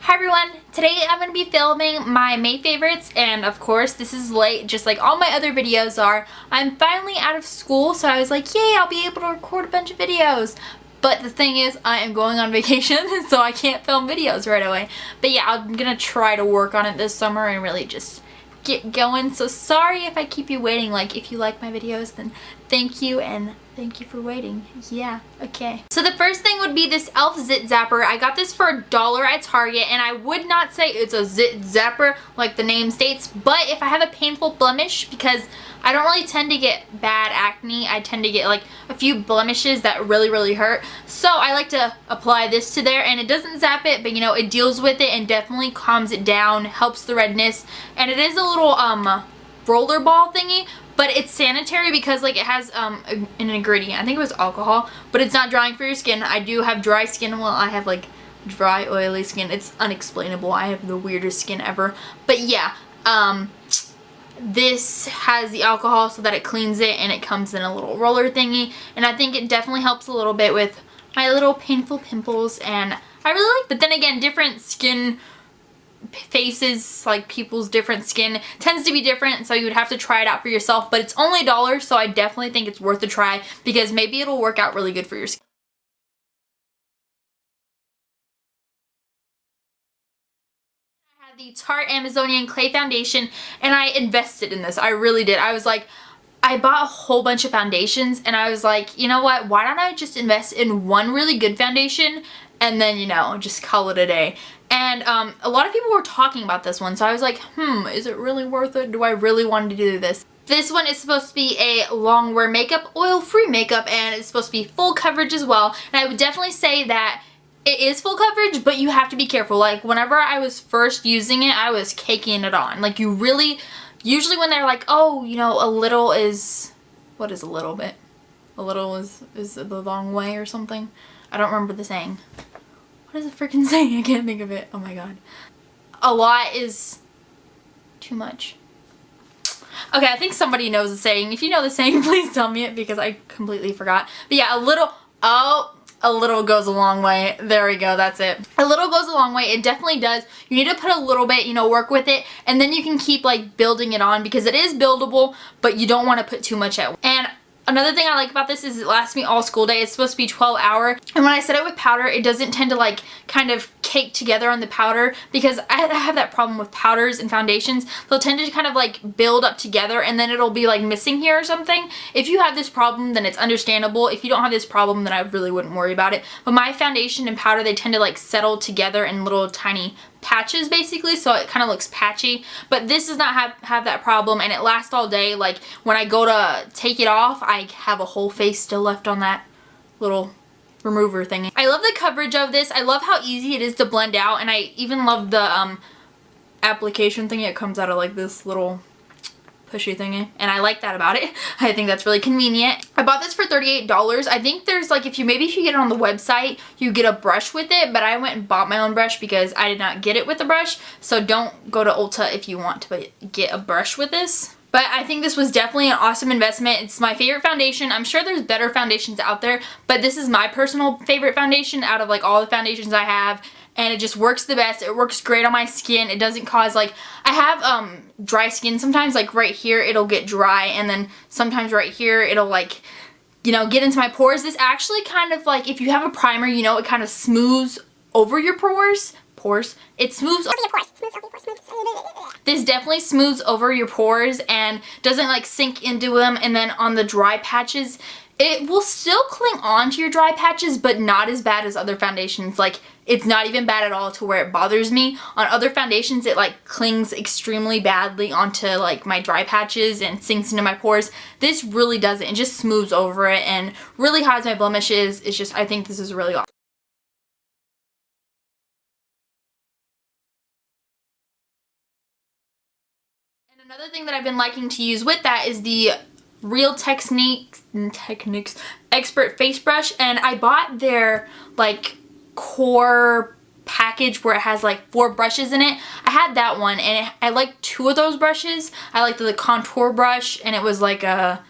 Hi everyone! Today I'm going to be filming my May favorites, and of course this is late just like all my other videos are. I'm finally out of school, so I was like, yay, I'll be able to record a bunch of videos. But the thing is, I am going on vacation, so I can't film videos right away. But yeah, I'm going to try to work on it this summer and really just get going. So sorry if I keep you waiting. Like, if you like my videos, then thank you, and thank you for waiting. Yeah, okay. So the first thing would be this e.l.f. Zit Zapper. I got this for $1 at Target, and I would not say it's a Zit Zapper like the name states, but if I have a painful blemish, because I don't really tend to get bad acne, I tend to get like a few blemishes that really hurt, so I like to apply this to there, and it doesn't zap it, but you know, it deals with it and definitely calms it down, helps the redness, and it is a little roller ball thingy. But it's sanitary because like it has an ingredient. I think it was alcohol, but it's not drying for your skin. I do have dry skin. Well, I have like dry, oily skin. It's unexplainable. I have the weirdest skin ever. But yeah, this has the alcohol so that it cleans it, and it comes in a little roller thingy. And I think it definitely helps a little bit with my little painful pimples, and I really like. But then again, different skin faces, like people's different skin tends to be different, so you would have to try it out for yourself, but it's only $1, so I definitely think it's worth a try because maybe it'll work out really good for your skin. I have the Tarte Amazonian Clay Foundation, and I invested in this. I really did. I was like, I bought a whole bunch of foundations, and I was like, you know what, why don't I just invest in one really good foundation and then, you know, just call it a day. And a lot of people were talking about this one, so I was like, is it really worth it? Do I really want to do this? This one is supposed to be a long wear makeup, oil-free makeup, and it's supposed to be full coverage as well. And I would definitely say that it is full coverage, but you have to be careful. Like, whenever I was first using it, I was caking it on. Like, you really, usually when they're like, oh, you know, a little is, what is a little bit? A little is the long way or something. I don't remember the saying. What is it freaking saying? I can't think of it. Oh my god. A lot is too much. Okay, I think somebody knows the saying. If you know the saying, please tell me it because I completely forgot. But yeah, a little goes a long way. There we go, that's it. A little goes a long way. It definitely does. You need to put a little bit, you know, work with it, and then you can keep like building it on because it is buildable, but you don't want to put too much at once. And another thing I like about this is it lasts me all school day. It's supposed to be 12 hour. And when I set it with powder, it doesn't tend to like kind of cake together on the powder because I have that problem with powders and foundations. They'll tend to kind of like build up together and then it'll be like missing here or something. If you have this problem, then it's understandable. If you don't have this problem, then I really wouldn't worry about it. But my foundation and powder, they tend to like settle together in little tiny patches basically, so it kind of looks patchy. But this does not have that problem, and it lasts all day. Like when I go to take it off, I have a whole face still left on that little remover thingy. I love the coverage of this. I love how easy it is to blend out, and I even love the application thingy. It comes out of like this little pushy thingy, and I like that about it. I think that's really convenient. I bought this for $38. I think there's like, if you get it on the website, you get a brush with it, but I went and bought my own brush because I did not get it with a brush. So don't go to Ulta if you want to get a brush with this. But I think this was definitely an awesome investment. It's my favorite foundation. I'm sure there's better foundations out there, but this is my personal favorite foundation out of like all the foundations I have. And it just works the best. It works great on my skin. It doesn't cause like, I have dry skin sometimes, like right here it'll get dry, and then sometimes right here it'll like, you know, get into my pores. This actually kind of like, if you have a primer, you know, it kind of smooths over your pores. It smooths over your pores. This definitely smooths over your pores and doesn't like sink into them. And then on the dry patches, it will still cling on to your dry patches, but not as bad as other foundations. Like, it's not even bad at all to where it bothers me. On other foundations, it like clings extremely badly onto like my dry patches and sinks into my pores. This really doesn't. It just smooths over it and really hides my blemishes. It's just, I think this is really awesome. And another thing that I've been liking to use with that is the Real Techniques Expert Face Brush, and I bought their like core package where it has like 4 brushes in it. I had that one, and I liked 2 of those brushes. I liked the contour brush, and it was like a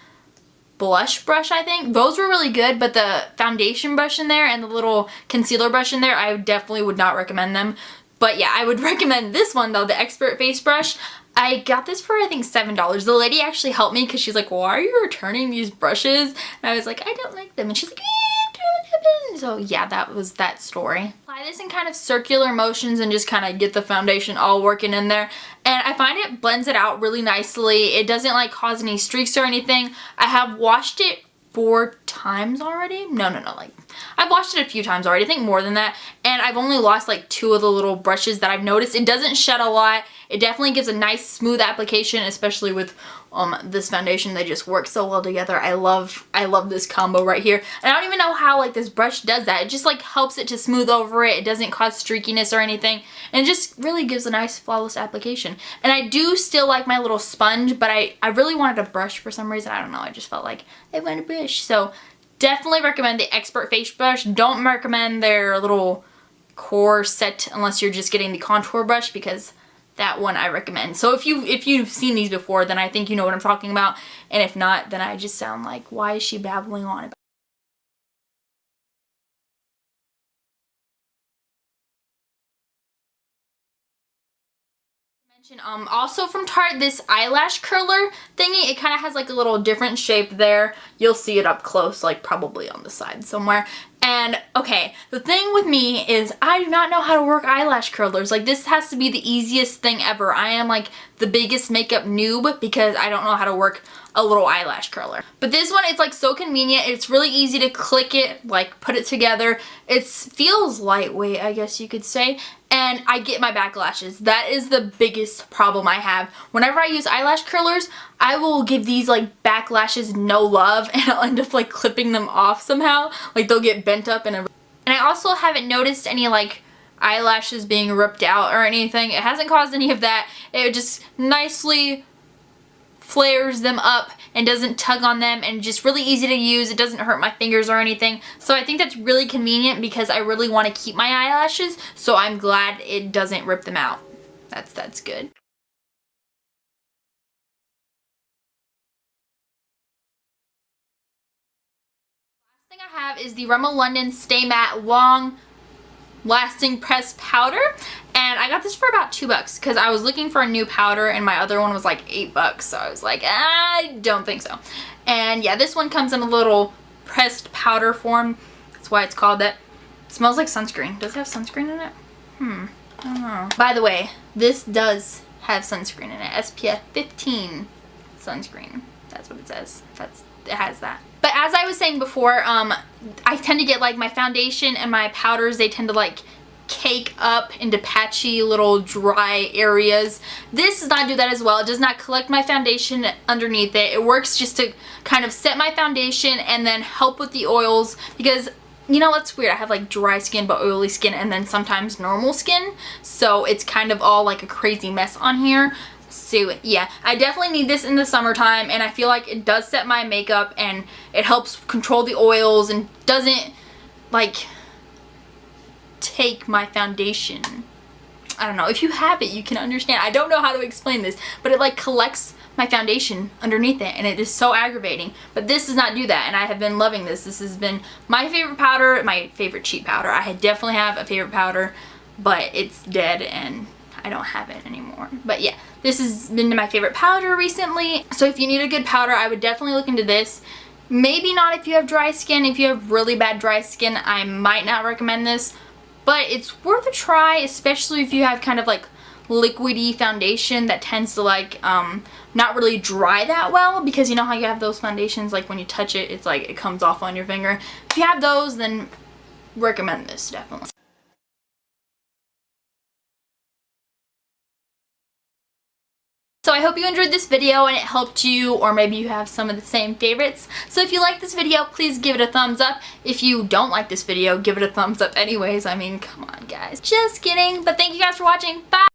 blush brush, I think. Those were really good, but the foundation brush in there and the little concealer brush in there, I definitely would not recommend them. But yeah, I would recommend this one though, the Expert Face Brush. I got this for I think $7. The lady actually helped me because she's like, why are you returning these brushes? And I was like, I don't like them. And she's like, don't happen. So yeah, that was that story. Apply this in kind of circular motions and just kind of get the foundation all working in there. And I find it blends it out really nicely. It doesn't like cause any streaks or anything. I have washed it 4 times already. No, like I've washed it a few times already, I think more than that, and I've only lost like 2 of the little brushes that I've noticed. It doesn't shed a lot. It definitely gives a nice smooth application, especially with this foundation. They just work so well together. I love this combo right here. And I don't even know how like this brush does that. It just like helps it to smooth over it. It doesn't cause streakiness or anything, and it just really gives a nice flawless application. And I do still like my little sponge, but I really wanted a brush for some reason. I don't know, I just felt like I want a brush. So definitely recommend the Expert Face Brush. Don't recommend their little core set unless you're just getting the contour brush, because that one I recommend. So if you've seen these before, then I think you know what I'm talking about, and if not, then I just sound like, why is she babbling on about? Also from Tarte, this eyelash curler thingy, it kind of has like a little different shape there. You'll see it up close, like probably on the side somewhere. And okay, the thing with me is I do not know how to work eyelash curlers. Like, this has to be the easiest thing ever. I am like the biggest makeup noob because I don't know how to work a little eyelash curler. But this one, it's like so convenient. It's really easy to click it, like put it together. It feels lightweight, I guess you could say. And I get my backlashes. That is the biggest problem I have. Whenever I use eyelash curlers, I will give these like backlashes no love, and I'll end up like clipping them off somehow. Like, they'll get bent up and I also haven't noticed any like eyelashes being ripped out or anything. It hasn't caused any of that. It just nicely flares them up and doesn't tug on them, and just really easy to use. It doesn't hurt my fingers or anything. So I think that's really convenient because I really want to keep my eyelashes, so I'm glad it doesn't rip them out. That's good. Last thing I have is the Rimmel London Stay Matte Long Lasting Pressed Powder, and I got this for about $2 because I was looking for a new powder and my other one was like $8, so I was like, I don't think so. And yeah, this one comes in a little pressed powder form. That's why it's called that. It smells like sunscreen. Does it have sunscreen in it? I don't know. By the way, this does have sunscreen in it. SPF 15 sunscreen. That's what it says. It has that. But as I was saying before, I tend to get like my foundation and my powders, they tend to like cake up into patchy little dry areas. This does not do that as well. It does not collect my foundation underneath it. It works just to kind of set my foundation and then help with the oils, because you know what's weird? I have like dry skin but oily skin, and then sometimes normal skin. So it's kind of all like a crazy mess on here. So yeah, I definitely need this in the summertime, and I feel like it does set my makeup and it helps control the oils and doesn't like take my foundation. I don't know. If you have it, you can understand. I don't know how to explain this, but it like collects my foundation underneath it, and it is so aggravating. But this does not do that, and I have been loving this. This has been my favorite powder, my favorite cheap powder. I definitely have a favorite powder, but it's dead and I don't have it anymore. But yeah, this has been my favorite powder recently. So if you need a good powder, I would definitely look into this. Maybe not if you have dry skin. If you have really bad dry skin, I might not recommend this, but it's worth a try, especially if you have kind of like liquidy foundation that tends to like not really dry that well, because you know how you have those foundations like when you touch it, it's like it comes off on your finger. If you have those, then recommend this definitely. So I hope you enjoyed this video and it helped you, or maybe you have some of the same favorites. So if you like this video, please give it a thumbs up. If you don't like this video, give it a thumbs up anyways. I mean, come on guys. Just kidding. But thank you guys for watching. Bye!